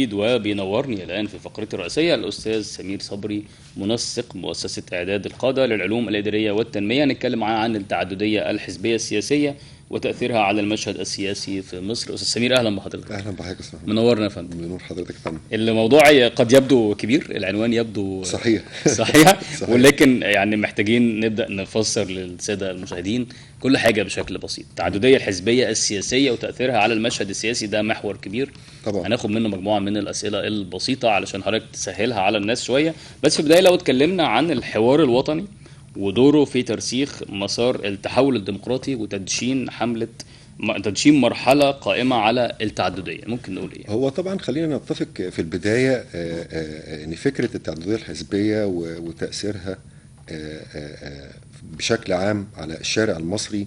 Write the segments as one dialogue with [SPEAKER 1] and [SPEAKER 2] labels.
[SPEAKER 1] وبينورني الآن في فقرتي الرئيسية الأستاذ سمير صبري، منسق مؤسسة إعداد القادة للعلوم الإدارية والتنمية. نتكلم معاه عن التعددية الحزبية السياسية وتأثيرها على المشهد السياسي في مصر. أستاذ سمير، أهلا بحضرتك.
[SPEAKER 2] اهلا بحضرتك يا استاذ محمد.
[SPEAKER 1] منورنا يا فندم.
[SPEAKER 2] بنور حضرتك يا فندم.
[SPEAKER 1] الموضوع قد يبدو كبير، العنوان يبدو
[SPEAKER 2] صحيح.
[SPEAKER 1] صحيح.
[SPEAKER 2] صحيح.
[SPEAKER 1] ولكن يعني محتاجين نبدأ نفسر للسادة المشاهدين كل حاجة بشكل بسيط. التعددية الحزبية السياسية وتأثيرها على المشهد السياسي ده محور كبير
[SPEAKER 2] طبعا.
[SPEAKER 1] هناخد منه مجموعة من الأسئلة البسيطة علشان حضرتك تسهلها على الناس شوية. بس في البداية لو اتكلمنا عن الحوار الوطني ودوره في ترسيخ مسار التحول الديمقراطي وتدشين تدشين مرحلة قائمة على التعددية، ممكن نقول ايه؟
[SPEAKER 2] هو طبعا خلينا نتفق في البدايه ان فكره التعدديه الحزبيه وتاثيرها بشكل عام على الشارع المصري.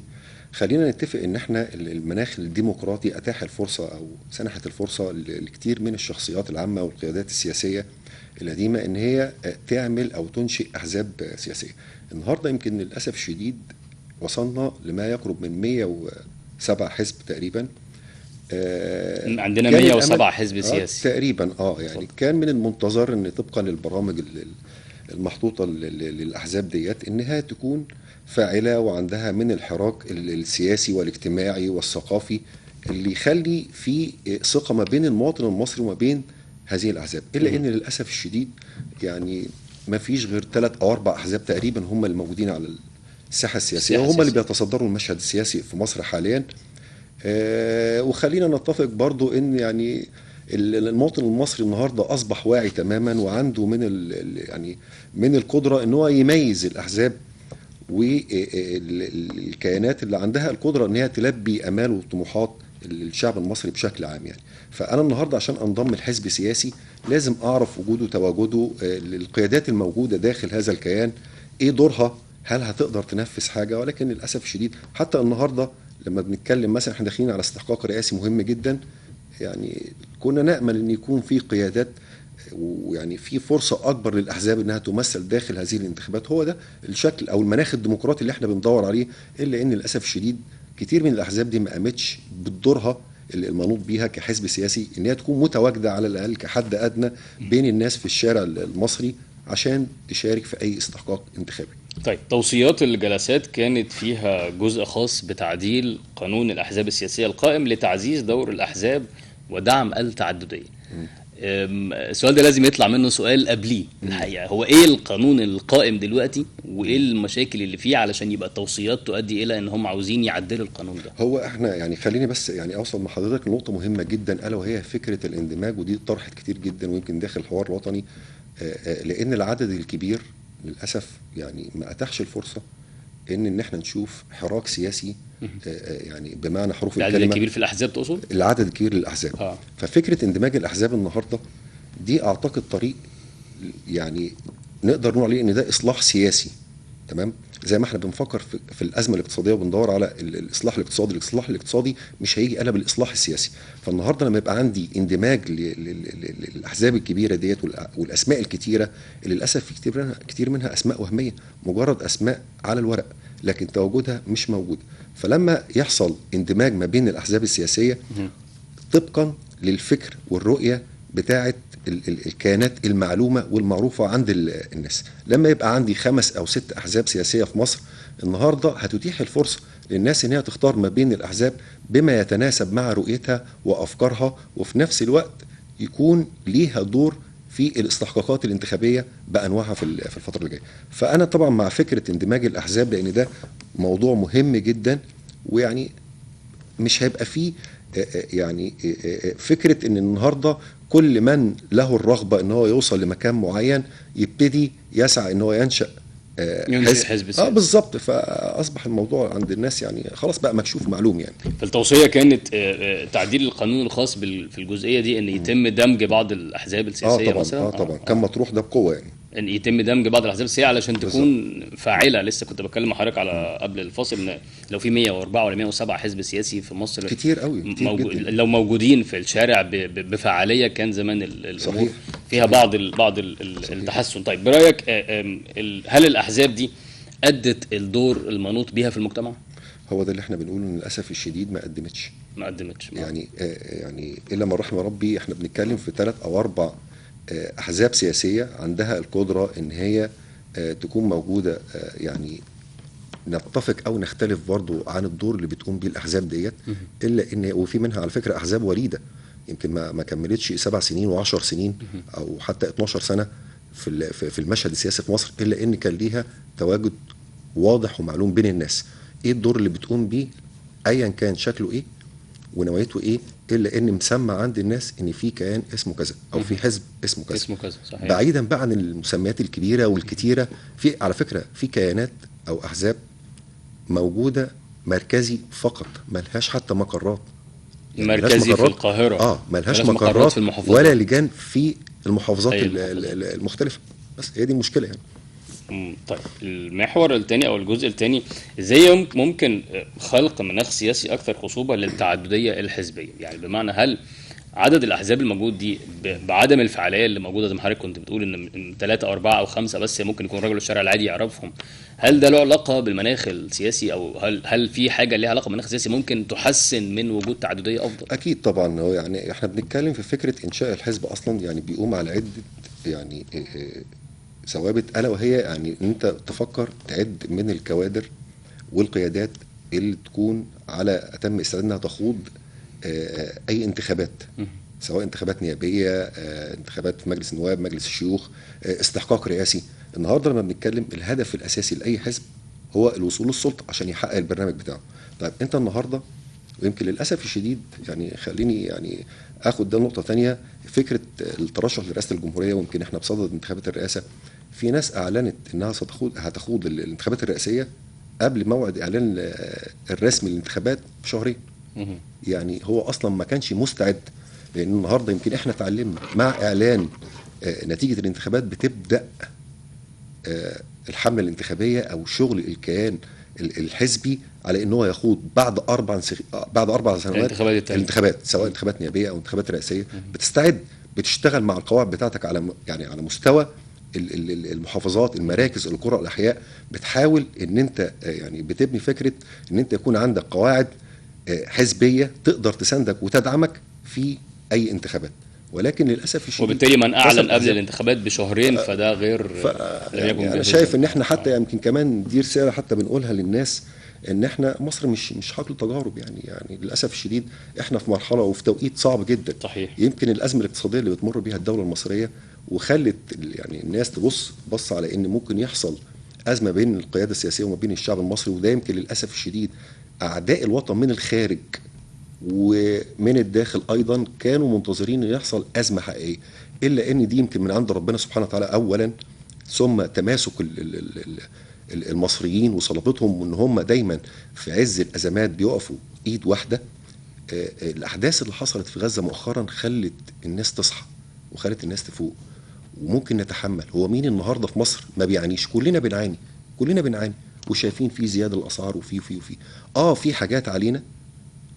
[SPEAKER 2] خلينا نتفق ان احنا المناخ الديمقراطي اتاح الفرصه او سنحت الفرصه لكثير من الشخصيات العامه والقيادات السياسيه القديمه ان هي تعمل او تنشئ احزاب سياسيه. النهارده يمكن للاسف الشديد وصلنا لما يقرب من 107 حزب تقريبا.
[SPEAKER 1] عندنا 107 حزب سياسي
[SPEAKER 2] تقريبا. يعني كان من المنتظر ان طبقا للبرامج المحطوطه للاحزاب ديت انها تكون فاعله وعندها من الحراك السياسي والاجتماعي والثقافي اللي يخلي في ثقه ما بين المواطن المصري وما بين هذه الاحزاب. الا ان للاسف الشديد يعني ما فيش غير 3 أو 4 احزاب تقريبا هم اللي موجودين على الساحه السياسيه وهم اللي بيتصدروا المشهد السياسي في مصر حاليا. وخلينا نتفق برضو ان يعني المواطن المصري النهارده اصبح واعي تماما وعنده من القدره ان هو يميز الاحزاب والكيانات اللي عندها القدره ان هي تلبي امال وطموحات الشعب المصري بشكل عام. يعني فانا النهارده عشان انضم لحزب سياسي لازم اعرف وجوده تواجده القيادات الموجوده داخل هذا الكيان ايه دورها، هل هتقدر تنفذ حاجه. ولكن للاسف الشديد حتى النهارده لما بنتكلم مثلا احنا داخلين على استحقاق رئاسي مهم جدا، يعني كنا نأمل ان يكون في قيادات ويعني في فرصة اكبر للاحزاب انها تمثل داخل هذه الانتخابات. هو ده الشكل او المناخ الديمقراطي اللي احنا بندور عليه. الا ان للاسف الشديد كتير من الاحزاب دي ما قامتش بدورها المنوط بيها كحزب سياسي ان هي تكون متواجدة على الاقل كحد ادنى بين الناس في الشارع المصري عشان تشارك في اي استحقاق انتخابي.
[SPEAKER 1] طيب، توصيات الجلسات كانت فيها جزء خاص بتعديل قانون الأحزاب السياسية القائم لتعزيز دور الأحزاب ودعم التعددية. السؤال ده لازم يطلع منه سؤال قبليه الحقيقة، هو ايه القانون القائم دلوقتي وايه المشاكل اللي فيه علشان يبقى التوصيات تؤدي الى ان هم عاوزين يعدلوا القانون ده؟
[SPEAKER 2] هو احنا يعني خليني بس يعني اوصل مع حضرتك لنقطة مهمة جدا الا وهي فكرة الاندماج، ودي طرحت كتير جدا ويمكن داخل الحوار الوطني لان العدد الكبير للاسف يعني ما اتاحش الفرصه ان احنا نشوف حراك سياسي يعني بمعنى حروف الكلمه.
[SPEAKER 1] العدد الكبير في الاحزاب تقصد؟
[SPEAKER 2] العدد الكبير للاحزاب. ففكره اندماج الاحزاب النهارده دي اعتقد طريق يعني نقدر نقول عليه ان ده اصلاح سياسي. تمام، زي ما احنا بنفكر في الازمه الاقتصاديه وبندور على الاصلاح الاقتصادي. الاصلاح الاقتصادي مش هيجي الا بالاصلاح السياسي. فالنهارده لما يبقى عندي اندماج للاحزاب الكبيره ديت والاسماء الكتيره اللي للاسف كتير منها اسماء وهميه، مجرد اسماء على الورق لكن تواجدها مش موجود. فلما يحصل اندماج ما بين الاحزاب السياسيه طبقا للفكر والرؤيه بتاعه الكيانات المعلومة والمعروفة عند الناس، لما يبقى عندي 5 أو 6 أحزاب سياسية في مصر النهاردة هتتيح الفرصة للناس إنها تختار ما بين الأحزاب بما يتناسب مع رؤيتها وأفكارها، وفي نفس الوقت يكون ليها دور في الاستحقاقات الانتخابية بأنواعها في الفترة اللي جاية. فأنا طبعا مع فكرة اندماج الأحزاب لأن ده موضوع مهم جدا، ويعني مش هيبقى فيه يعني فكرة إن النهاردة كل من له الرغبة ان هو يوصل لمكان معين يبتدي يسعى ان هو ينشأ
[SPEAKER 1] حزب سياسي.
[SPEAKER 2] بالظبط. فاصبح الموضوع عند الناس يعني خلاص بقى مكشوف معلوم. يعني
[SPEAKER 1] فالتوصية كانت تعديل القانون الخاص في الجزئية دي ان يتم دمج بعض الاحزاب السياسية
[SPEAKER 2] طبعًا
[SPEAKER 1] مثلا.
[SPEAKER 2] طبعا كان مطروح ده بقوة يعني
[SPEAKER 1] ان يتم دمج بعض الاحزاب السياسيه علشان تكون فاعله. لسه كنت بتكلم مع حضرتك على قبل الفاصل ان لو في 104 ولا 107 حزب سياسي في مصر
[SPEAKER 2] كتير قوي
[SPEAKER 1] لو موجودين في الشارع بفعاليه كان زمان الامور فيها بعض التحسن. طيب برايك هل الاحزاب دي ادت الدور المنوط بها في المجتمع؟
[SPEAKER 2] هو ده اللي احنا بنقوله ان للاسف الشديد ما قدمتش.
[SPEAKER 1] ما قدمتش.
[SPEAKER 2] يعني الا من رحم ربي، احنا بنتكلم في 3 أو 4 احزاب سياسيه عندها القدره ان هي تكون موجوده. يعني نتفق او نختلف برضو عن الدور اللي بتقوم بيه الاحزاب ديت، الا ان وفي منها على فكره احزاب وليده يمكن ما كملتش 7 سنين و10 سنين او حتى 12 سنه في المشهد السياسي في مصر، الا ان كان ليها تواجد واضح ومعلوم بين الناس ايه الدور اللي بتقوم بيه ايا كان شكله ايه ونوايته ايه، الا ان مسمى عند الناس ان في كيان اسمه كذا او في حزب اسمه كذا.
[SPEAKER 1] صحيح.
[SPEAKER 2] بعيدا بقى عن المسميات الكبيره والكتيره، في على فكره في كيانات او احزاب موجوده مركزي فقط، ملهاش حتى مقرات.
[SPEAKER 1] مركزي في القاهره،
[SPEAKER 2] ملهاش مقرات
[SPEAKER 1] في المحافظات
[SPEAKER 2] ولا لجان في المحافظات
[SPEAKER 1] المحافظات
[SPEAKER 2] المختلفه. بس هي دي المشكله يعني.
[SPEAKER 1] طيب المحور الثاني او الجزء الثاني، ازاي ممكن خلق مناخ سياسي اكثر خصوبه للتعدديه الحزبيه؟ يعني بمعنى هل عدد الاحزاب الموجود دي بعدم الفعاليه اللي موجوده زي ما حضرتك كنت بتقول ان 3 أو 4 أو 5 بس ممكن يكون رجل الشارع العادي يعرفهم، هل ده له علاقه بالمناخ السياسي، او هل في حاجه ليها علاقه بالمناخ السياسي ممكن تحسن من وجود تعدديه افضل؟
[SPEAKER 2] اكيد طبعا. هو يعني احنا بنتكلم في فكره انشاء الحزب اصلا يعني بيقوم على عده يعني ثوابت، الا وهي يعني ان انت تفكر تعد من الكوادر والقيادات اللي تكون على اتم استعداد انها تخوض اي انتخابات، سواء انتخابات نيابيه، انتخابات في مجلس النواب، مجلس الشيوخ، استحقاق رئاسي. النهارده لما بنتكلم الهدف الاساسي لاي حزب هو الوصول للسلطه عشان يحقق البرنامج بتاعه. طيب انت النهارده، ويمكن للاسف الشديد يعني خليني يعني اخد ده نقطه ثانيه، فكره الترشح لرئاسه الجمهوريه، ويمكن احنا بصدد انتخابات الرئاسه، في ناس اعلنت انها هتخوض الانتخابات الرئاسيه قبل موعد اعلان الرسمي للانتخابات بشهرين. يعني هو اصلا ما كانش مستعد، لان النهارده يمكن احنا اتعلمنا مع اعلان نتيجه الانتخابات بتبدا الحمله الانتخابيه او شغل الكيان الحزبي على ان هو يخوض بعد 4 سنوات الانتخابات، سواء انتخابات نيابيه او انتخابات رئاسيه. بتستعد، بتشتغل مع القواعد بتاعتك على يعني على مستوى المحافظات، المراكز، القرى، الاحياء. بتحاول ان انت يعني بتبني فكره ان انت يكون عندك قواعد حزبيه تقدر تساندك وتدعمك في اي انتخابات. ولكن للاسف الشديد
[SPEAKER 1] وبالتالي من اعلن قبل الانتخابات بشهرين فده غير
[SPEAKER 2] يعني انا شايف ان احنا حتى يمكن كمان دي رساله حتى بنقولها للناس، ان احنا مصر مش حقل تجارب. يعني للاسف الشديد احنا في مرحله وفي توقيت صعب جدا.
[SPEAKER 1] صحيح.
[SPEAKER 2] يمكن الازمه الاقتصاديه اللي بتمر بيها الدوله المصريه وخلت يعني الناس تبص على ان ممكن يحصل ازمه بين القياده السياسيه وما بين الشعب المصري، وده يمكن للاسف الشديد اعداء الوطن من الخارج ومن الداخل ايضا كانوا منتظرين ان يحصل ازمه حقيقيه، الا ان دي يمكن من عند ربنا سبحانه وتعالى اولا، ثم تماسك المصريين وصلابتهم، وان هم دايما في عز الازمات بيقفوا ايد واحده. الاحداث اللي حصلت في غزه مؤخرا خلت الناس تصحى وخلت الناس تفوق، وممكن نتحمل. هو مين النهارده في مصر ما بيعانيش؟ كلنا بنعاني وشايفين في زياده الاسعار وفي في حاجات علينا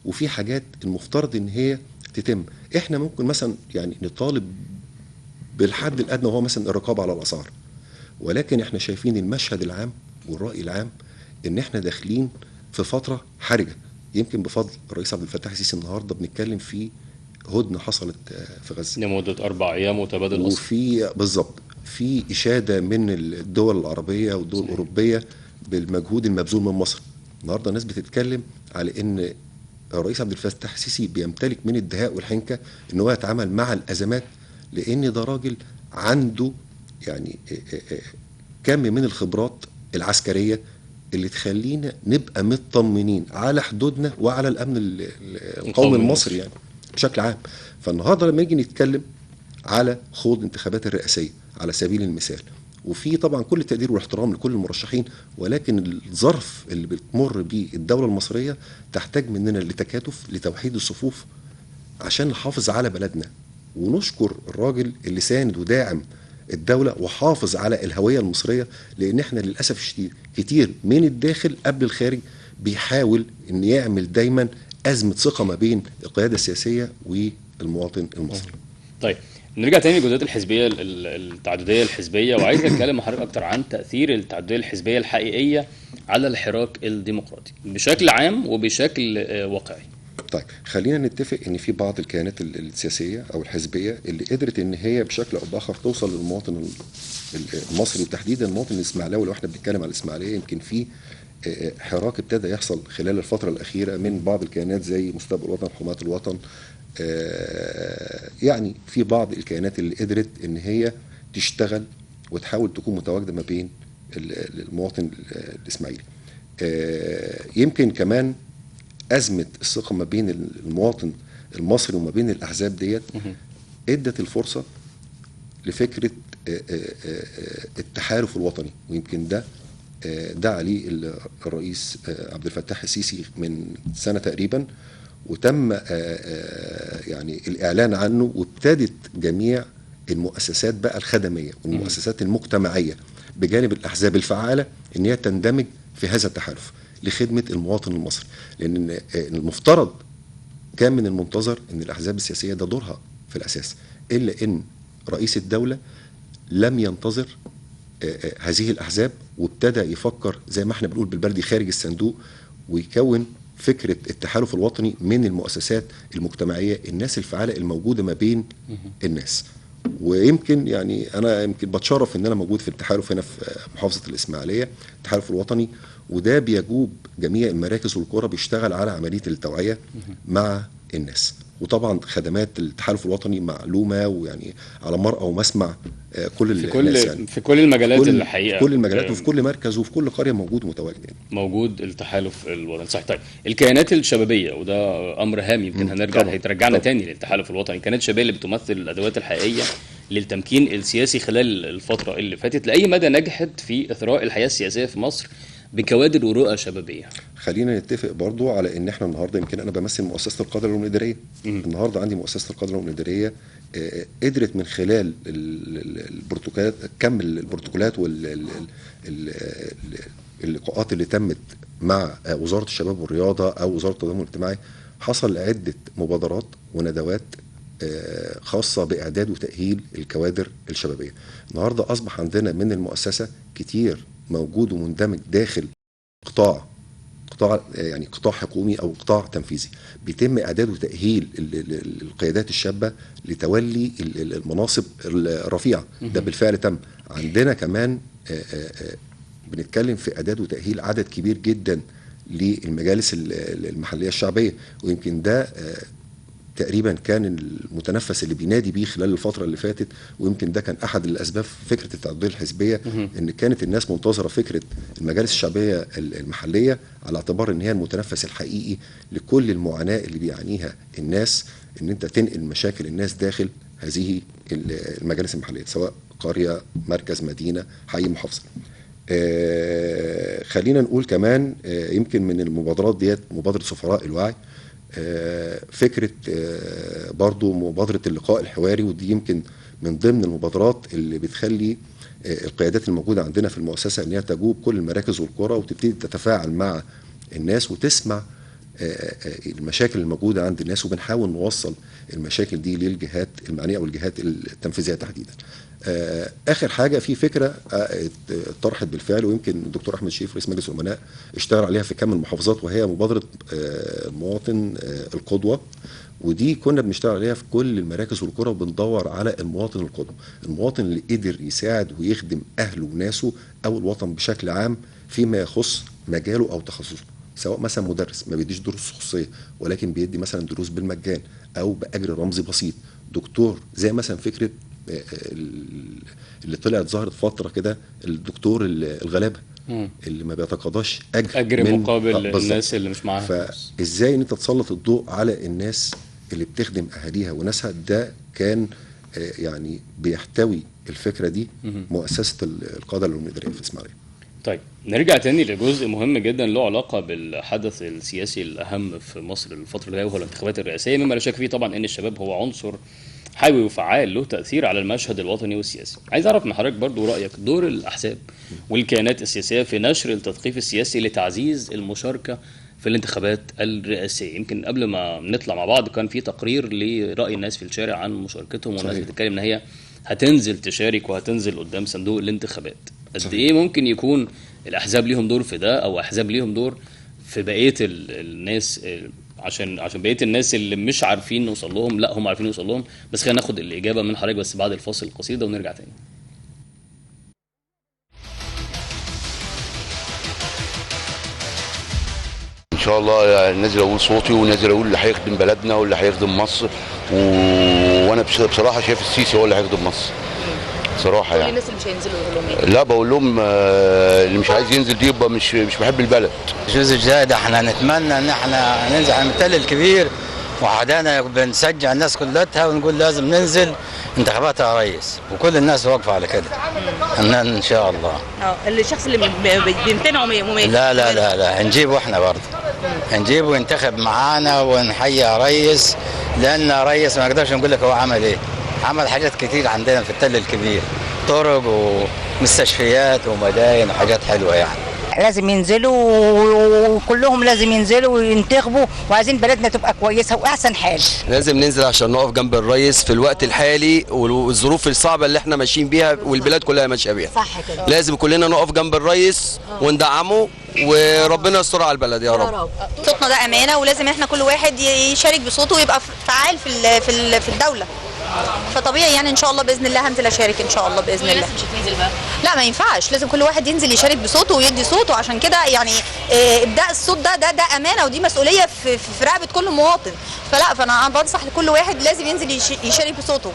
[SPEAKER 2] وفي حاجات المفترض ان هي تتم. احنا ممكن مثلا يعني نطالب بالحد الادنى وهو مثلا الرقابه على الاسعار، ولكن احنا شايفين المشهد العام والراي العام ان احنا داخلين في فتره حرجه. يمكن بفضل الرئيس عبد الفتاح السيسي النهارده بنتكلم في هدنه حصلت في غزه
[SPEAKER 1] لمده 4 أيام وتبادل أسرى،
[SPEAKER 2] وفي بالظبط في اشاده من الدول العربيه والدول الاوروبيه بالمجهود المبذول من مصر. النهارده الناس بتتكلم على ان الرئيس عبد الفتاح السيسي بيمتلك من الدهاء والحنكه ان هو يتعامل مع الازمات، لان ده راجل عنده يعني كم من الخبرات العسكريه اللي تخلينا نبقى مطمنين على حدودنا وعلى الامن القومي المصري يعني بشكل عام. فالنهارده لما نيجي نتكلم على خوض انتخابات الرئاسيه على سبيل المثال، وفي طبعا كل التقدير والاحترام لكل المرشحين، ولكن الظرف اللي بتمر بيه الدوله المصريه تحتاج مننا لتكاتف لتوحيد الصفوف عشان نحافظ على بلدنا. ونشكر الراجل اللي ساند وداعم الدوله وحافظ على الهويه المصريه، لان احنا للاسف الشديد كتير من الداخل قبل الخارج بيحاول ان يعمل دايما ازمه ثقه ما بين القياده السياسيه والمواطن المصري.
[SPEAKER 1] طيب نرجع تاني للجزئيات الحزبيه التعدديه الحزبيه، وعايز اتكلم مع حضرتك اكتر عن تاثير التعدديه الحزبيه الحقيقيه على الحراك الديمقراطي بشكل عام وبشكل واقعي.
[SPEAKER 2] طيب خلينا نتفق ان في بعض الكيانات السياسيه او الحزبيه اللي قدرت ان هي بشكل او باخر توصل للمواطن المصري، وتحديدا المواطن الاسماعيلاوي. لو احنا بنتكلم على الاسماعيليه، يمكن في حراك ابتدى يحصل خلال الفتره الاخيره من بعض الكيانات زي مستقبل الوطن، حماة الوطن. يعني في بعض الكيانات اللي قدرت ان هي تشتغل وتحاول تكون متواجده ما بين المواطن الاسماعيلي. يمكن كمان أزمة الثقة ما بين المواطن المصري وما بين الأحزاب ديت ادت الفرصة لفكرة التحالف الوطني، ويمكن ده دعا عليه الرئيس عبد الفتاح السيسي من سنة تقريبا، وتم يعني الإعلان عنه، وابتدت جميع المؤسسات بقى الخدمية والمؤسسات المجتمعية بجانب الأحزاب الفعالة إن هي تندمج في هذا التحالف لخدمة المواطن المصري. لأن المفترض كان من المنتظر أن الأحزاب السياسية ده دورها في الأساس، إلا أن رئيس الدولة لم ينتظر هذه الأحزاب، وابتدى يفكر زي ما احنا بنقول بالبلدي خارج الصندوق، ويكون فكرة التحالف الوطني من المؤسسات المجتمعية، الناس الفعالة الموجودة ما بين الناس. ويمكن يعني أنا يمكن بتشرف أن أنا موجود في التحالف هنا في محافظة الإسماعيلية، التحالف الوطني، وده بيجوب جميع المراكز والقرى، بيشتغل على عملية التوعية مع الناس. وطبعا خدمات التحالف الوطني معلومة، ويعني على مرأى ومسمع كل الناس، يعني
[SPEAKER 1] في كل المجالات الحقيقة،
[SPEAKER 2] في كل المجالات وفي كل مركز وفي كل قرية موجود متواجد، يعني
[SPEAKER 1] موجود التحالف الوطني. صحيح. طيب الكيانات الشبابية، وده أمر هام يمكن هيترجعنا تاني للتحالف الوطني، الكيانات الشبابية اللي بتمثل الأدوات الحقيقية للتمكين السياسي خلال الفترة اللي فاتت، لأي مدى نجحت في إثراء الحياة السياسية في مصر بكوادر ورؤى شبابيه؟
[SPEAKER 2] خلينا نتفق برضو على ان احنا النهارده، يمكن انا بمثل مؤسسه القاده العلوم الاداريه. النهارده عندي مؤسسه القاده العلوم الاداريه قدرت من خلال البروتوكولات، كم البروتوكولات واللقاءات اللي تمت مع وزاره الشباب والرياضه او وزاره التضامن الاجتماعي، حصل عده مبادرات وندوات خاصه باعداد وتاهيل الكوادر الشبابيه. النهارده اصبح عندنا من المؤسسه كتير موجود ومندمج داخل قطاع يعني قطاع حكومي او قطاع تنفيذي، بيتم اعداد وتاهيل القيادات الشابه لتولي المناصب الرفيعه. ده بالفعل تم. عندنا كمان بنتكلم في اعداد وتاهيل عدد كبير جدا للمجالس المحليه الشعبيه، ويمكن ده تقريبا كان المتنفس اللي بينادي بيه خلال الفتره اللي فاتت. ويمكن ده كان احد الاسباب في فكره التعدديه الحزبيه، ان كانت الناس منتظره فكره المجالس الشعبيه المحليه على اعتبار ان هي المتنفس الحقيقي لكل المعاناه اللي بيعانيها الناس، ان انت تنقل مشاكل الناس داخل هذه المجالس المحليه، سواء قريه، مركز، مدينه، حي، محافظه. خلينا نقول كمان يمكن من المبادرات ديت مبادره سفراء الوعي، فكرة برضو مبادرة اللقاء الحواري، ودي يمكن من ضمن المبادرات اللي بتخلي القيادات الموجودة عندنا في المؤسسة ان هي تجوب كل المراكز والقرى وتبتدي تتفاعل مع الناس وتسمع المشاكل الموجودة عند الناس، وبنحاول نوصل المشاكل دي للجهات المعنية او الجهات التنفيذية تحديدا. اخر حاجه في فكره طرحت بالفعل، ويمكن الدكتور احمد شريف رئيس مجلس الامناء اشتغل عليها في كم من المحافظات، وهي مبادره المواطن القدوه. ودي كنا بنشتغل عليها في كل المراكز والقرى، وبندور على المواطن القدوه، المواطن اللي قدر يساعد ويخدم اهله وناسه او الوطن بشكل عام فيما يخص مجاله او تخصصه، سواء مثلا مدرس ما بيديش دروس خصوصيه ولكن بيدي مثلا دروس بالمجان او باجر رمزي بسيط، دكتور زي مثلا فكره اللي طلعت ظهرت فتره كده الدكتور الغلابه اللي ما بيتقاضاش
[SPEAKER 1] اجر مقابل الناس اللي مش معاها.
[SPEAKER 2] فازاي ان انت تسلط الضوء على الناس اللي بتخدم اهاليها وناسها، ده كان يعني بيحتوي الفكره دي مؤسسه القاده العلوم الاداريه في الاسماعيليه.
[SPEAKER 1] طيب نرجع تاني لجزء مهم جدا له علاقه بالحدث السياسي الاهم في مصر الفتره الجايه، وهو الانتخابات الرئاسيه، مما لا شك فيه طبعا ان الشباب هو عنصر حيوي وفعال له تأثير على المشهد الوطني والسياسي. عايز أعرف من حضرتك برضو رأيك دور الأحزاب والكيانات السياسية في نشر التثقيف السياسي لتعزيز المشاركة في الانتخابات الرئاسية. يمكن قبل ما نطلع مع بعض كان في تقرير لرأي الناس في الشارع عن مشاركتهم، والناس بتتكلم إن هي هتنزل تشارك وهتنزل قدام صندوق الانتخابات. قد إيه ممكن يكون الأحزاب ليهم دور في ده، أو أحزاب ليهم دور في بقية الناس عشان بقيه الناس اللي مش عارفين نوصل لهم، لا هم عارفين نوصل لهم. بس خلينا ناخد الاجابه من حضرتك بس بعد الفاصل القصير ده ونرجع تاني.
[SPEAKER 3] ان شاء الله يعني نازل اقول صوتي ونازل اقول اللي هيخدم بلدنا واللي هيخدم مصر وانا بصراحه شايف السيسي هو اللي هيخدم مصر صراحه. يعني
[SPEAKER 4] الناس اللي مش هينزلوا يقول لهم ايه؟
[SPEAKER 3] لا بقول لهم اللي مش عايز ينزل دي يبقى مش بحب البلد.
[SPEAKER 5] الجزء الجاي ده احنا نتمنى ان احنا ننزل على المثال الكبير وحدانا بنشجع الناس كلها ونقول لازم ننزل انتخابات يا ريس، وكل الناس واقفه على كده ان شاء الله.
[SPEAKER 4] الشخص اللي بيمتنعوا مميز.
[SPEAKER 5] لا هنجيبه احنا برضه، هنجيبه ينتخب معانا ونحيي يا ريس، لان ريس ما نقدرش نقول لك هو عمل ايه. عمل حاجات كتير عندنا في التل الكبير، طرق ومستشفيات ومداين وحاجات حلوه يعني.
[SPEAKER 6] لازم ينزلوا وكلهم لازم ينزلوا وينتخبوا، وعايزين بلدنا تبقى كويسه واحسن حال.
[SPEAKER 7] لازم ننزل عشان نقف جنب الرئيس في الوقت الحالي والظروف الصعبه اللي احنا ماشيين بيها والبلاد كلها ماشيه بيها.
[SPEAKER 6] صح كده.
[SPEAKER 7] لازم كلنا نقف جنب الرئيس وندعمه وربنا يستر على البلد يا رب.
[SPEAKER 8] صوتنا ده امانه ولازم احنا كل واحد يشارك بصوته ويبقى فعال في الدوله. فطبيعي يعني ان شاء الله باذن الله هنزل اشارك ان شاء الله باذن الله.
[SPEAKER 4] مش هتنزل بقى؟
[SPEAKER 8] لا ما ينفعش، لازم كل واحد ينزل يشارك بصوته ويدي صوته. عشان كده يعني ابداء الصوت ده امانه ودي مسؤوليه في رقبه كل مواطن. فانا بنصح لكل واحد لازم ينزل يشارك بصوته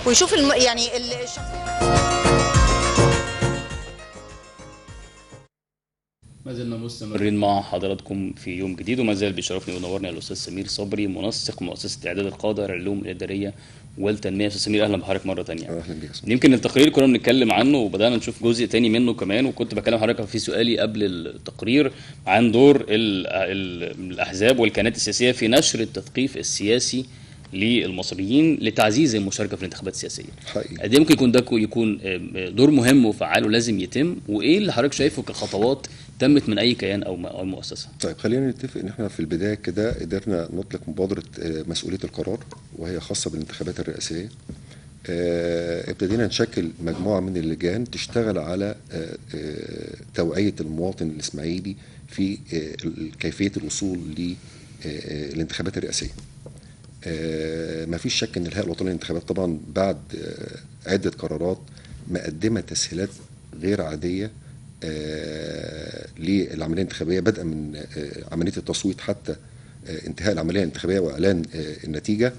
[SPEAKER 8] ويشوف يعني الشخصيه.
[SPEAKER 1] ما زلنا مستمرين مع حضراتكم في يوم جديد، وما زال بيشرفني وينورني الاستاذ سمير صبري منسق مؤسسه اعداد القاده للعلوم الاداريه والتنميه. استاذ سمير اهلا بحضرتك مره ثانيه.
[SPEAKER 2] اهلا بيك.
[SPEAKER 1] يمكن التقرير كنا بنتكلم عنه وبدانا نشوف جزء تاني منه كمان، وكنت بكلم حضرتك في سؤالي قبل التقرير عن دور الاحزاب والكيانات السياسيه في نشر التثقيف السياسي للمصريين لتعزيز المشاركه في الانتخابات السياسيه.
[SPEAKER 2] حقيقي.
[SPEAKER 1] قد ايه ممكن يكون ده يكون دور مهم وفعال ولازم يتم، وايه اللي حضرتك شايفه كخطوات تمت من اي كيان او مؤسسه؟
[SPEAKER 2] طيب خلينا نتفق ان احنا في البدايه كده قدرنا نطلق مبادره مسؤوليه القرار، وهي خاصه بالانتخابات الرئاسيه. ابتدينا نشكل مجموعه من اللجان تشتغل على توعيه المواطن الاسماعيلي في كيفيه الوصول للانتخابات الرئاسيه. ما فيش شك ان الهيئه الوطنيه للانتخابات طبعا بعد عده قرارات مقدمه تسهيلات غير عاديه للعمليه الانتخابيه، بدءا من عمليه التصويت حتى انتهاء العمليه الانتخابيه واعلان النتيجه.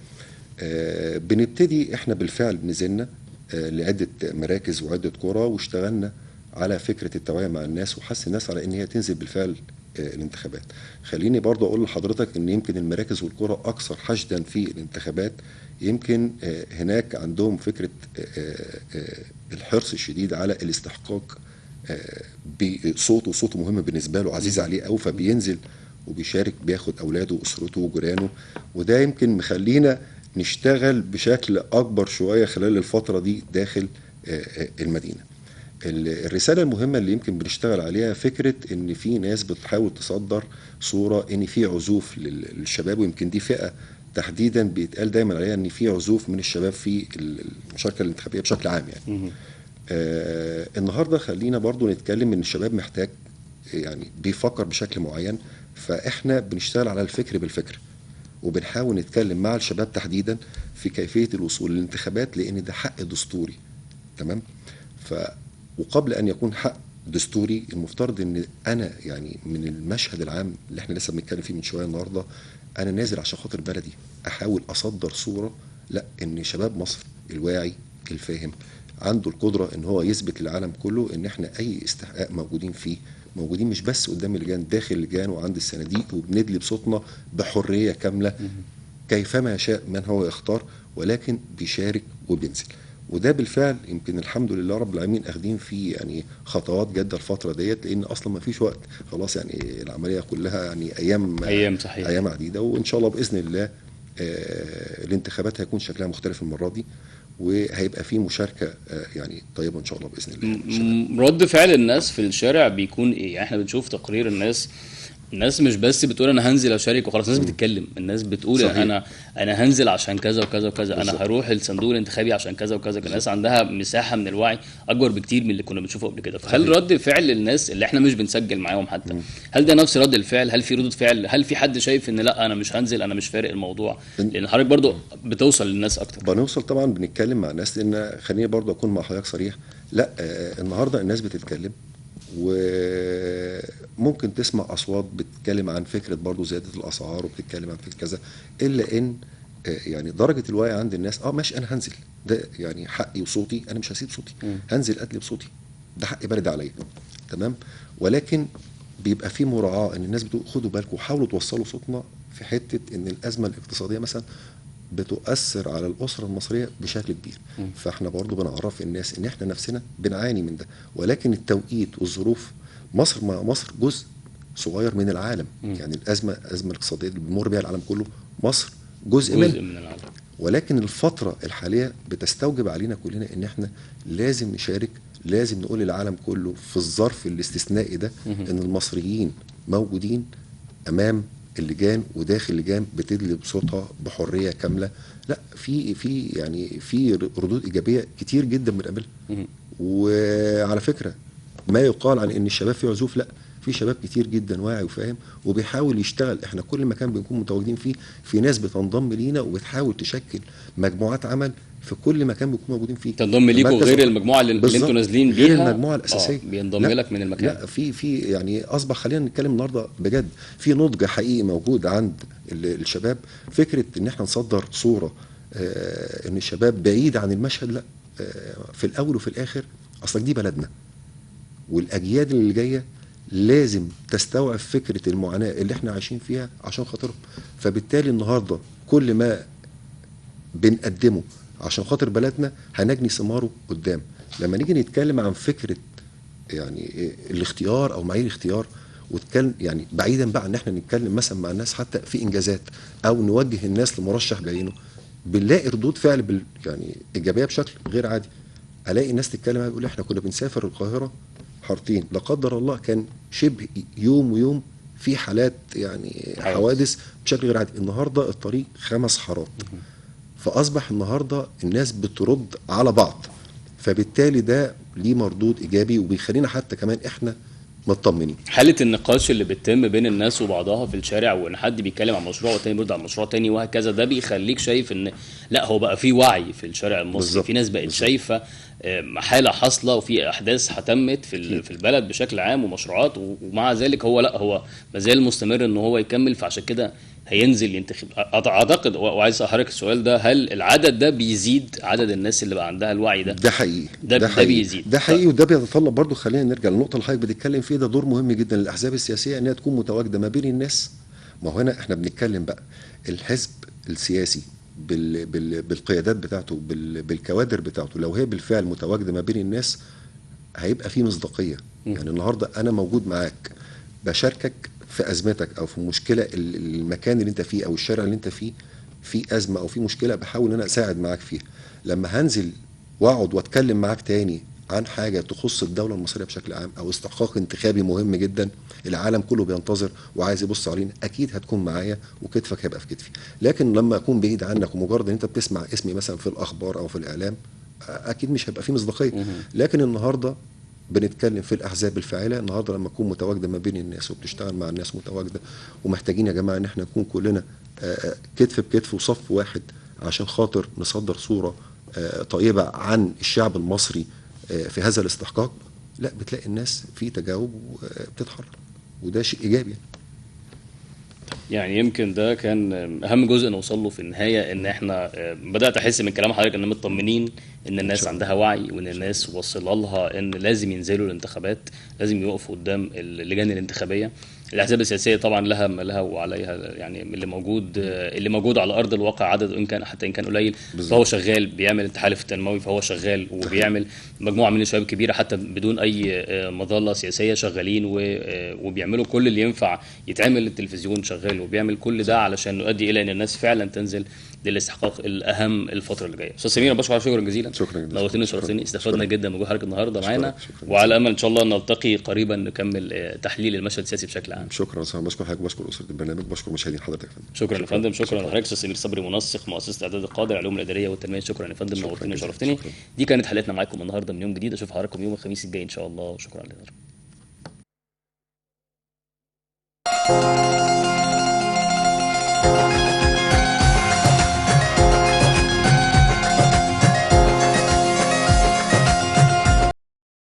[SPEAKER 2] بنبتدي احنا بالفعل نزلنا لعده مراكز وعده قرى واشتغلنا على فكره التوعيه مع الناس وحث الناس على ان هي تنزل بالفعل الانتخابات. خليني برضه اقول لحضرتك ان يمكن المراكز والقرى اكثر حشدا في الانتخابات، يمكن هناك عندهم فكره الحرص الشديد على الاستحقاق بصوته. صوته مهم بالنسبه له، عزيز عليه قوي، فبينزل وبيشارك، بياخد اولاده واسرته وجيرانه، وده يمكن مخلينا نشتغل بشكل اكبر شويه خلال الفتره دي داخل المدينه. الرساله المهمه اللي يمكن بنشتغل عليها فكره ان في ناس بتحاول تصدر صوره ان في عزوف للشباب، ويمكن دي فئه تحديدا بيتقال دايما عليها ان في عزوف من الشباب في المشاركه الانتخابيه بشكل عام يعني. النهارده خلينا برضو نتكلم ان الشباب محتاج يعني بيفكر بشكل معين، فاحنا بنشتغل على الفكر بالفكر وبنحاول نتكلم مع الشباب تحديدا في كيفيه الوصول للانتخابات، لان ده حق دستوري. تمام. وقبل ان يكون حق دستوري المفترض ان انا يعني من المشهد العام اللي احنا لسه بنتكلم فيه من شويه النهارده، انا نازل عشان خاطر بلدي، احاول اصدر صوره لا ان شباب مصر الواعي الفاهم عنده القدره ان هو يثبت للعالم كله ان احنا اي استحقاق موجودين فيه، موجودين مش بس قدام اللجان، داخل اللجان وعند الصناديق، وبندلي بصوتنا بحريه كامله كيفما يشاء من هو يختار، ولكن بيشارك وبينزل. وده بالفعل يمكن الحمد لله رب العالمين اخدين فيه يعني خطوات جاده الفتره ديت، لان اصلا ما فيش وقت خلاص، يعني العمليه كلها يعني ايام
[SPEAKER 1] صحيح.
[SPEAKER 2] ايام عديده، وان شاء الله باذن الله الانتخابات هيكون شكلها مختلف المره دي، وهيبقى في مشاركه يعني طيبه ان شاء الله باذن الله.
[SPEAKER 1] رد فعل الناس في الشارع بيكون ايه؟ يعني احنا بنشوف تقرير الناس الناس مش بس بتقول انا هنزل اشارك وخلاص، الناس بتتكلم، الناس بتقول
[SPEAKER 2] صحيح.
[SPEAKER 1] انا هنزل عشان كذا وكذا وكذا، انا
[SPEAKER 2] بالظبط.
[SPEAKER 1] هروح الصندوق الانتخابي عشان كذا وكذا. الناس عندها مساحه من الوعي اكبر بكتير من اللي كنا بنشوفه قبل كده. فهل رد فعل الناس اللي احنا مش بنسجل معاهم حتى، هل ده نفس رد الفعل؟ هل في ردود فعل؟ هل في حد شايف ان لا انا مش هنزل، انا مش فارق الموضوع؟ لان حضرتك برضو بتوصل للناس اكتر.
[SPEAKER 2] بنوصل طبعا، بنتكلم مع الناس، لان خليني برضو اكون مع حضرتك صريح. لا النهارده الناس بتتكلم، وممكن تسمع اصوات بتتكلم عن فكره برضو زياده الاسعار، وبتتكلم عن فكره كذا، الا ان يعني درجه الوعي عند الناس ماشي انا هنزل، ده يعني حقي وصوتي، انا مش هسيب صوتي، هنزل ادلي بصوتي، ده حقي بارد عليا، تمام. ولكن بيبقى في مراعاه ان الناس بتقول خدوا بالكم وحاولوا توصلوا صوتنا في حته ان الازمه الاقتصاديه مثلا بتؤثر على الأسرة المصرية بشكل كبير. فاحنا برضو بنعرف الناس ان احنا نفسنا بنعاني من ده، ولكن التوقيت والظروف، مصر جزء صغير من العالم. يعني الأزمة الاقتصادية اللي بيمر بها العالم كله، مصر جزء من
[SPEAKER 1] العالم.
[SPEAKER 2] ولكن الفترة الحالية بتستوجب علينا كلنا ان احنا لازم نشارك، لازم نقول للعالم كله في الظرف الاستثنائي ده ان المصريين موجودين امام اللجان وداخل اللجان بتدلي بصوتها بحريه كامله. لا في ردود ايجابيه كتير جدا بنقابلها. وعلى فكره ما يقال عن ان الشباب فيه عزوف، لا، في شباب كتير جدا واعي وفاهم وبيحاول يشتغل. احنا كل مكان بنكون متواجدين فيه في ناس بتنضم لينا وبتحاول تشكل مجموعات عمل في كل مكان بنكون موجودين فيه،
[SPEAKER 1] تنضم ليكوا غير المجموعه اللي انتوا نازلين بيها،
[SPEAKER 2] غير المجموعه الاساسيه
[SPEAKER 1] بينضم لك من المكان.
[SPEAKER 2] لا في يعني اصبح، خلينا نتكلم النهارده بجد، في نضج حقيقي موجود عند الشباب. فكره ان احنا نصدر صوره ان الشباب بعيد عن المشهد، لا، في الاول وفي الاخر اصلك دي بلدنا، والاجيال اللي جايه لازم تستوعب فكره المعاناه اللي احنا عايشين فيها عشان خاطرهم. فبالتالي النهارده كل ما بنقدمه عشان خاطر بلدنا هنجني ثماره قدام. لما نيجي نتكلم عن فكره يعني الاختيار او معايير الاختيار، وتكلم يعني بعيدا بقى ان احنا نتكلم مثلا مع الناس حتى في انجازات او نوجه الناس لمرشح بعينه، بنلاقي ردود فعل يعني ايجابيه بشكل غير عادي. الاقي ناس تتكلم يقول احنا كنا بنسافر القاهره حارتين، لا قدر الله كان شبه يوم ويوم في حالات يعني حوادث بشكل غير عادي، النهارده الطريق 5 حارات. فاصبح النهارده الناس بترد على بعض، فبالتالي ده ليه مردود ايجابي وبيخلينا حتى كمان احنا مطمنين.
[SPEAKER 1] حاله النقاش اللي بتتم بين الناس وبعضها في الشارع، وان حد بيتكلم عن مشروع والتاني بيرد على مشروع تاني وهكذا، ده بيخليك شايف ان لا، هو بقى في وعي في الشارع المصري بالزبط. في ناس بقت شايفه حاله حاصله وفي احداث هتمت في البلد بشكل عام ومشروعات، ومع ذلك هو لا، هو مازال مستمر ان هو يكمل. فعشان كده هينزل ينتخب. اعتقد، وعايز احرك السؤال ده، هل العدد ده بيزيد، عدد الناس اللي بقى عندها الوعي ده؟
[SPEAKER 2] ده حقيقي،
[SPEAKER 1] ده بيزيد،
[SPEAKER 2] ده حقيقي. وده بيتطلب برضو، خلينا نرجع للنقطه اللي حضرتك بتتكلم فيه، ده دور مهم جدا للاحزاب السياسيه انها تكون متواجده ما بين الناس. ما هو هنا احنا بنتكلم بقى الحزب السياسي بالقيادات بتاعته، بالكوادر بتاعته، لو هي بالفعل متواجده ما بين الناس هيبقى في مصداقيه. يعني النهارده انا موجود معاك بشاركك في ازمتك او في مشكله، المكان اللي انت فيه او الشارع اللي انت فيه في ازمه او في مشكله، بحاول ان انا اساعد معاك فيها. لما هنزل واقعد واتكلم معاك تاني عن حاجه تخص الدوله المصريه بشكل عام او استحقاق انتخابي مهم جدا العالم كله بينتظر وعايز يبص علينا، اكيد هتكون معايا وكتفك هيبقى في كتفي. لكن لما اكون بعيد عنك ومجرد ان انت بتسمع اسمي مثلا في الاخبار او في الاعلام، اكيد مش هيبقى فيه مصداقيه. لكن النهارده بنتكلم في الاحزاب الفاعله. النهارده لما تكون متواجده ما بين الناس وبتشتغل مع الناس متواجده، ومحتاجين يا جماعه ان احنا نكون كلنا كتف بكتف وصف واحد عشان خاطر نصدر صوره طيبه عن الشعب المصري في هذا الاستحقاق، لا، بتلاقي الناس في تجاوب وبتتحرك، وده شيء ايجابي.
[SPEAKER 1] يعني يمكن ده كان اهم جزء نوصل له في النهايه، ان احنا بدات احس من كلام حضرتك ان مطمنين ان الناس عندها وعي، وان الناس وصل لها ان لازم ينزلوا الانتخابات، لازم يوقفوا قدام اللجان الانتخابيه. الاحزاب السياسيه طبعا لها وعليها، يعني اللي موجود على ارض الواقع عدد ان كان حتى ان كان قليل، فهو شغال بيعمل التحالف التنموي، فهو شغال وبيعمل مجموعه من الشباب كبيره حتى بدون اي مظله سياسيه شغالين وبيعملوا كل اللي ينفع يتعمل. التلفزيون شغال وبيعمل كل ده علشان نؤدي الى ان الناس فعلا تنزل للاستحقاق الاهم الفتره اللي جايه. استاذ سمير، بشكرك شكرا جزيلا.
[SPEAKER 2] شكرا جزيلا،
[SPEAKER 1] نورتني وشرفتني، استفدنا جدا من وجود حضرتك النهارده معانا، وعلى امل ان شاء الله نلتقي قريبا نكمل تحليل المشهد السياسي بشكل عام.
[SPEAKER 2] شكرا صراحة، بشكر حضرتك وبشكر اسره البرنامج، بشكر مشاهدين حضرتك يا فندم.
[SPEAKER 1] شكرا يا فندم. شكرا لحضرتك استاذ سمير صبري، منسق مؤسسه اعداد القاده العلوم الاداريه والتنميه. شكرا يا فندم، نورتني وشرفتني. دي كانت حلقتنا معاكم النهارده من يوم جديد. اشوف حضراتكم يوم الخميس الجاي ان شاء الله، وشكرا لحضرتك.